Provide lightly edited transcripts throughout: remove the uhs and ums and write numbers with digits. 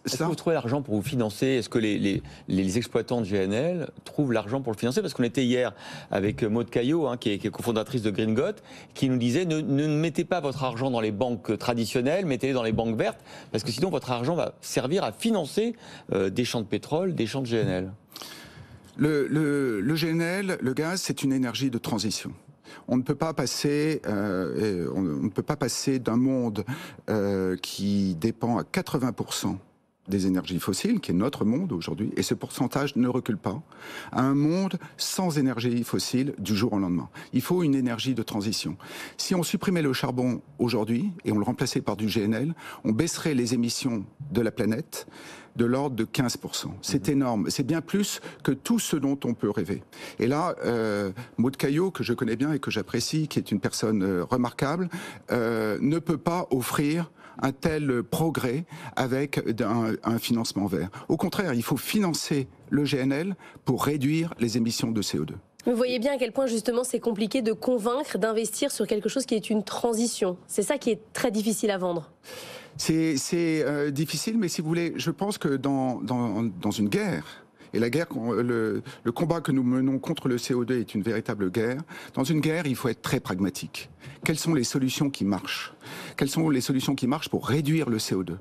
Est-ce que vous trouvez l'argent pour vous financer? Est-ce que les exploitants de GNL trouvent l'argent pour le financer? Parce qu'on était hier avec Maud Caillot, qui est cofondatrice de Greengot, qui nous disait ne mettez pas votre argent dans les banques traditionnelles, mettez-le dans les banques vertes, parce que sinon votre argent va servir à financer des champs de pétrole, des champs de GNL. Le GNL, le gaz, c'est une énergie de transition. On ne peut pas passer, d'un monde qui dépend à 80% des énergies fossiles, qui est notre monde aujourd'hui, et ce pourcentage ne recule pas, à un monde sans énergie fossile du jour au lendemain. Il faut une énergie de transition. Si on supprimait le charbon aujourd'hui et on le remplaçait par du GNL, on baisserait les émissions de la planète de l'ordre de 15%. C'est énorme. C'est bien plus que tout ce dont on peut rêver. Et là, Maud Caillot, que je connais bien et que j'apprécie, qui est une personne remarquable, ne peut pas offrir un tel progrès avec un financement vert. Au contraire, il faut financer le GNL pour réduire les émissions de CO2. Vous voyez bien à quel point justement c'est compliqué de convaincre d'investir sur quelque chose qui est une transition. C'est ça qui est très difficile à vendre. C'est difficile, mais si vous voulez, je pense que dans une guerre, et la guerre, le combat que nous menons contre le CO2 est une véritable guerre. Dans une guerre, il faut être très pragmatique. Quelles sont les solutions qui marchent? Quelles sont les solutions qui marchent pour réduire le CO2?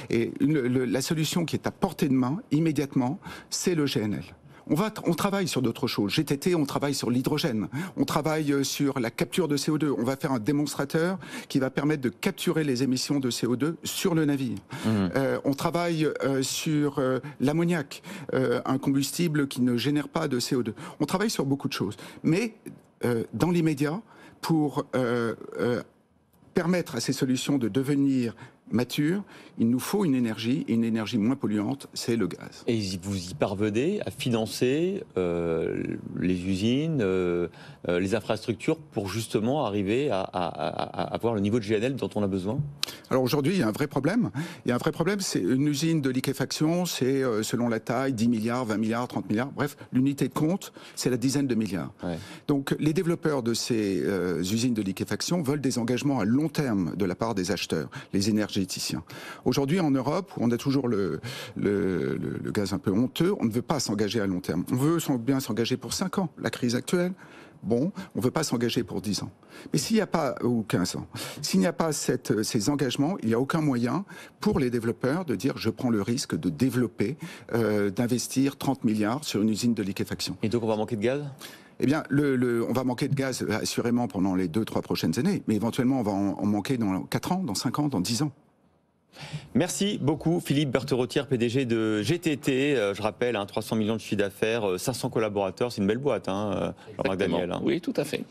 Et la solution qui est à portée de main, immédiatement, c'est le GNL. On travaille sur d'autres choses. GTT, on travaille sur l'hydrogène. On travaille sur la capture de CO2. On va faire un démonstrateur qui va permettre de capturer les émissions de CO2 sur le navire. On travaille sur l'ammoniac, un combustible qui ne génère pas de CO2. On travaille sur beaucoup de choses. Mais dans l'immédiat, pour permettre à ces solutions de devenir mature, il nous faut une énergie moins polluante, c'est le gaz. Et vous y parvenez à financer les usines, les infrastructures pour justement arriver à avoir le niveau de GNL dont on a besoin? Alors aujourd'hui, il y a un vrai problème. C'est une usine de liquéfaction, c'est selon la taille, 10 milliards, 20 milliards, 30 milliards. Bref, l'unité de compte, c'est la dizaine de milliards. Ouais. Donc les développeurs de ces usines de liquéfaction veulent des engagements à long terme de la part des acheteurs, les énergéticiens. Aujourd'hui, en Europe, où on a toujours le gaz un peu honteux, on ne veut pas s'engager à long terme. On veut bien s'engager pour 5 ans. La crise actuelle, bon, on ne veut pas s'engager pour 10 ans. Mais s'il n'y a pas, ou 15 ans, s'il n'y a pas ces engagements, il n'y a aucun moyen pour les développeurs de dire je prends le risque de développer, d'investir 30 milliards sur une usine de liquéfaction. Et donc on va manquer de gaz ? Eh bien, on va manquer de gaz assurément pendant les 2-3 prochaines années, mais éventuellement on va en manquer dans 4 ans, dans 5 ans, dans 10 ans. Merci beaucoup Philippe Bertherotière, PDG de GTT. Je rappelle, 300 millions de chiffre d'affaires, 500 collaborateurs, c'est une belle boîte, Jean-Marc Daniel. Oui, tout à fait.